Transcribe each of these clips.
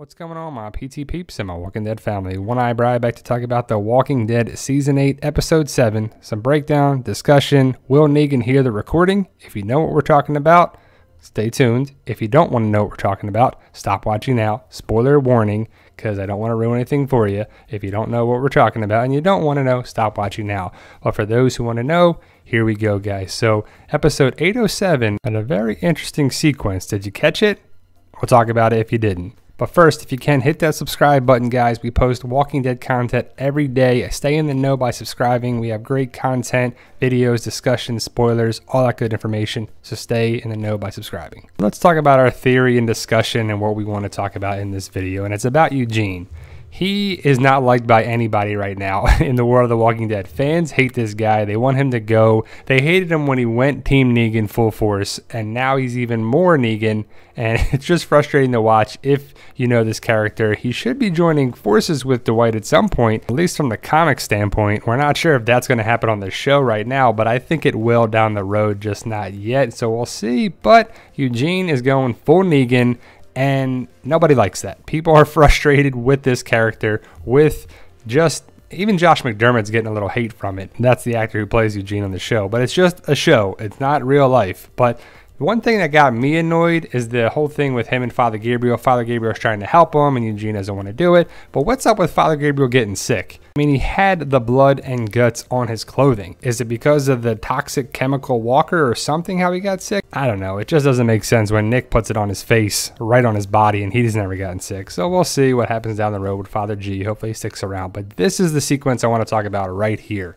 What's going on, my PT peeps and my Walking Dead family? One Eye Bri back to talk about The Walking Dead Season 8, Episode 7. Some breakdown, discussion. Will Negan hear the recording? If you know what we're talking about, stay tuned. If you don't want to know what we're talking about, stop watching now. Spoiler warning, because I don't want to ruin anything for you. If you don't know what we're talking about and you don't want to know, stop watching now. But for those who want to know, here we go, guys. So, Episode 807 had a very interesting sequence. Did you catch it? We'll talk about it if you didn't. But first, if you can, hit that subscribe button, guys. We post Walking Dead content every day. Stay in the know by subscribing. We have great content, videos, discussions, spoilers, all that good information. So stay in the know by subscribing. Let's talk about our theory and discussion and what we want to talk about in this video. And it's about Eugene. He is not liked by anybody right now in the world of The Walking Dead. Fans hate this guy. They want him to go. They hated him when he went Team Negan full force, and now he's even more Negan, and it's just frustrating to watch. If you know this character, he should be joining forces with Dwight at some point, at least from the comic standpoint. We're not sure if that's going to happen on the show right now, but I think it will down the road, just not yet, so we'll see. But Eugene is going full Negan, and nobody likes that. People are frustrated with this character, with just, even Josh McDermott's getting a little hate from it. That's the actor who plays Eugene on the show, but it's just a show. It's not real life. But one thing that got me annoyed is the whole thing with him and Father Gabriel. Father Gabriel's trying to help him, and Eugene doesn't want to do it. But what's up with Father Gabriel getting sick? I mean, he had the blood and guts on his clothing. Is it because of the toxic chemical walker or something how he got sick? I don't know. It just doesn't make sense when Nick puts it on his face, right on his body, and he's never gotten sick. So we'll see what happens down the road with Father G. Hopefully he sticks around. But this is the sequence I want to talk about right here.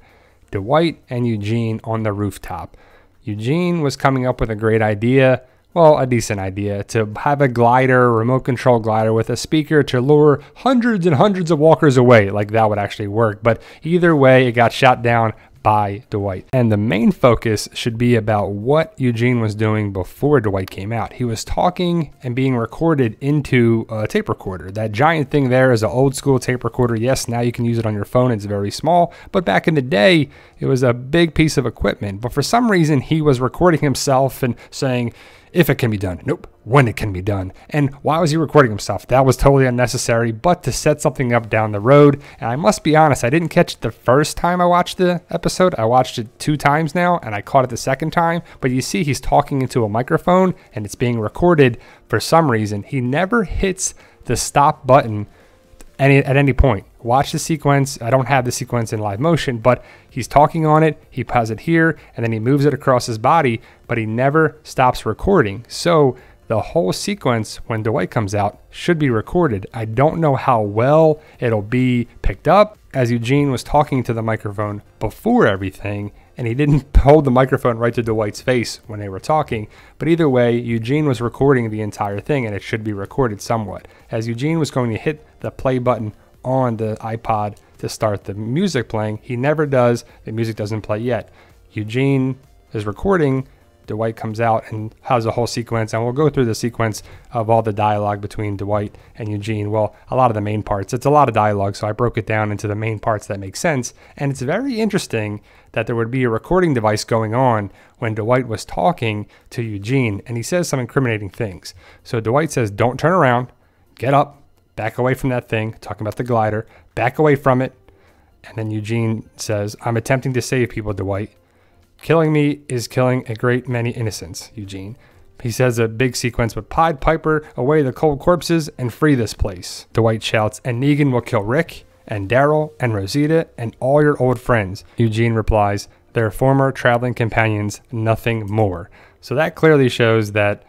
Dwight and Eugene on the rooftop. Eugene was coming up with a great idea, well, a decent idea, to have a glider, remote control glider with a speaker to lure hundreds and hundreds of walkers away. Like, that would actually work. But either way, it got shot down by Dwight. And the main focus should be about what Eugene was doing before Dwight came out. He was talking and being recorded into a tape recorder. That giant thing there is an old school tape recorder. Yes, now you can use it on your phone. It's very small, but back in the day, it was a big piece of equipment. But for some reason, he was recording himself and saying, if it can be done. Nope. When it can be done. And why was he recording himself? That was totally unnecessary, but to set something up down the road. And I must be honest, I didn't catch it the first time I watched the episode. I watched it 2 times now, and I caught it the second time. But you see, he's talking into a microphone, and it's being recorded for some reason. He never hits the stop button at any point. Watch the sequence. I don't have the sequence in live motion, but he's talking on it. He has it here, and then he moves it across his body, but he never stops recording. So the whole sequence, when Dwight comes out, should be recorded. I don't know how well it'll be picked up, as Eugene was talking to the microphone before everything, and he didn't hold the microphone right to Dwight's face when they were talking. But either way, Eugene was recording the entire thing, and it should be recorded somewhat. As Eugene was going to hit the play button on the iPod to start the music playing, he never does. The music doesn't play yet. Eugene is recording. Dwight comes out and has a whole sequence, and we'll go through the sequence of all the dialogue between Dwight and Eugene. Well, a lot of the main parts. It's a lot of dialogue, so I broke it down into the main parts that make sense. And it's very interesting that there would be a recording device going on when Dwight was talking to Eugene, and he says some incriminating things. So Dwight says, don't turn around, get up, back away from that thing, talking about the glider, back away from it. And then Eugene says, I'm attempting to save people, Dwight. Killing me is killing a great many innocents, Eugene. He says a big sequence with Pied Piper, away the cold corpses, and free this place. Dwight shouts, and Negan will kill Rick, and Daryl, and Rosita, and all your old friends. Eugene replies, their former traveling companions, nothing more. So that clearly shows that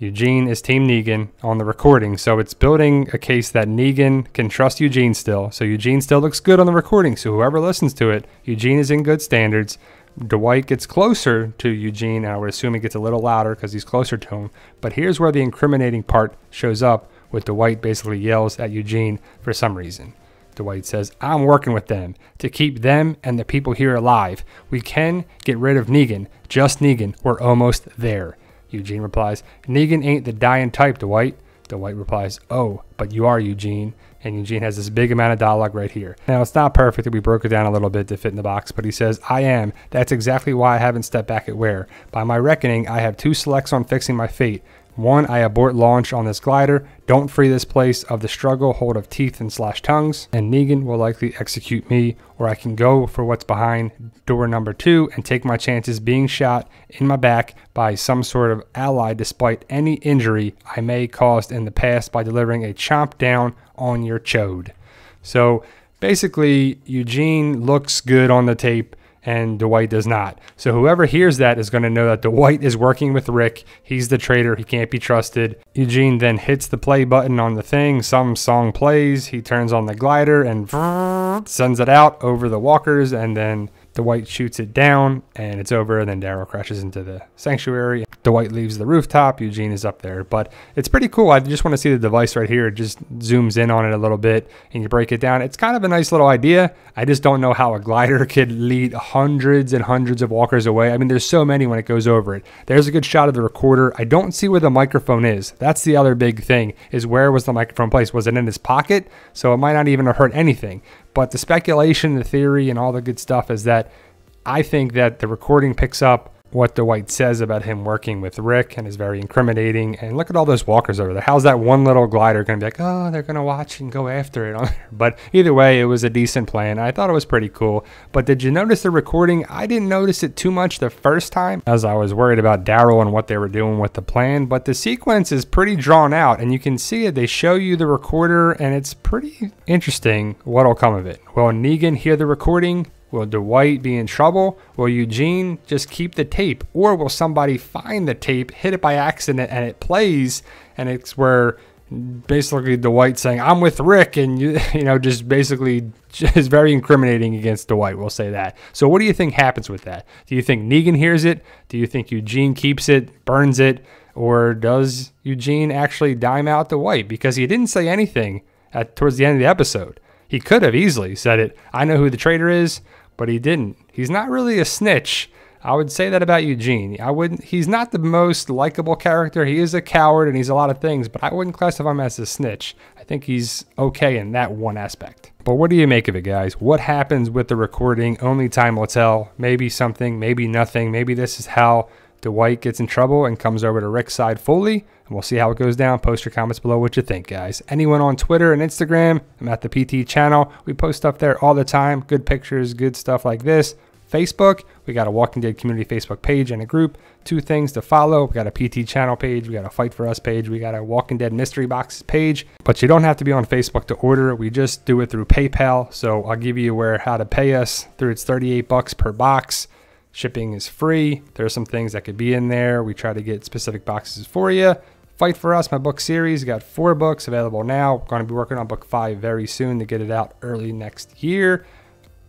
Eugene is Team Negan on the recording. So it's building a case that Negan can trust Eugene still. So Eugene still looks good on the recording. So whoever listens to it, Eugene is in good standards. Dwight gets closer to Eugene, and I would assume he gets a little louder because he's closer to him. But here's where the incriminating part shows up, with Dwight basically yells at Eugene for some reason. Dwight says, I'm working with them to keep them and the people here alive. We can get rid of Negan, just Negan. We're almost there. Eugene replies, Negan ain't the dying type, Dwight. Dwight replies, oh, but you are, Eugene. And Eugene has this big amount of dialogue right here. Now, it's not perfect. We broke it down a little bit to fit in the box, but he says, I am. That's exactly why I haven't stepped back at Ware. By my reckoning, I have 2 selects on fixing my fate. 1, I abort launch on this glider. Don't free this place of the struggle, hold of teeth and slash tongues. And Negan will likely execute me, or I can go for what's behind door number 2 and take my chances being shot in my back by some sort of ally despite any injury I may caused in the past by delivering a chomp down on your chode. So basically, Eugene looks good on the tape and Dwight does not. So whoever hears that is going to know that Dwight is working with Rick. He's the traitor. He can't be trusted. Eugene then hits the play button on the thing. Some song plays. He turns on the glider and sends it out over the walkers, and then Dwight shoots it down and it's over, and then Daryl crashes into the sanctuary. Dwight leaves the rooftop. Eugene is up there, but it's pretty cool. I just want to see the device right here. It just zooms in on it a little bit and you break it down. It's kind of a nice little idea. I just don't know how a glider could lead hundreds and hundreds of walkers away. I mean, there's so many when it goes over it. There's a good shot of the recorder. I don't see where the microphone is. That's the other big thing, is where was the microphone placed? Was it in his pocket? So it might not even have hurt anything. But the speculation, the theory, and all the good stuff is that I think that the recording picks up what Dwight says about him working with Rick and is very incriminating. And look at all those walkers over there. How's that one little glider going to be like, oh, they're going to watch and go after it? But either way, it was a decent plan. I thought it was pretty cool. But did you notice the recording? I didn't notice it too much the first time, as I was worried about Daryl and what they were doing with the plan. But the sequence is pretty drawn out, and you can see it. They show you the recorder, and it's pretty interesting what'll come of it. Will Negan hear the recording? Will Dwight be in trouble? Will Eugene just keep the tape? Or will somebody find the tape, hit it by accident, and it plays, and it's where basically Dwight saying, I'm with Rick, and you know, just basically is very incriminating against Dwight, we'll say that. So what do you think happens with that? Do you think Negan hears it? Do you think Eugene keeps it, burns it? Or does Eugene actually dime out Dwight? Because he didn't say anything towards the end of the episode. He could have easily said it, I know who the traitor is, but he didn't. He's not really a snitch. I would say that about Eugene. He's not the most likable character. He is a coward and he's a lot of things, but I wouldn't classify him as a snitch. I think he's okay in that one aspect. But what do you make of it, guys? What happens with the recording? Only time will tell. Maybe something, maybe nothing. Maybe this is how Dwight gets in trouble and comes over to Rick's side fully, and we'll see how it goes down. Post your comments below what you think, guys. Anyone on Twitter and Instagram, I'm at the PT channel. We post stuff there all the time. Good pictures, good stuff like this. Facebook, we got a Walking Dead community Facebook page and a group. 2 things to follow. We got a PT channel page. We got a Fight For Us page. We got a Walking Dead mystery boxes page. But you don't have to be on Facebook to order. We just do it through PayPal. So I'll give you how to pay us through. It's $38 per box. Shipping is free. There's some things that could be in there. We try to get specific boxes for you. Fight For Us, my book series. Got 4 books available now. Going to be working on book 5 very soon to get it out early next year.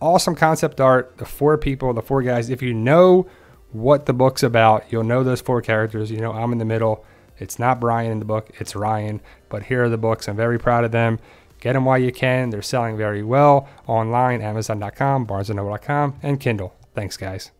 Awesome concept art. The 4 people, the 4 guys. If you know what the book's about, you'll know those 4 characters. You know I'm in the middle. It's not Brian in the book. It's Ryan. But here are the books. I'm very proud of them. Get them while you can. They're selling very well online. Amazon.com, BarnesandNoble.com, and Kindle. Thanks, guys.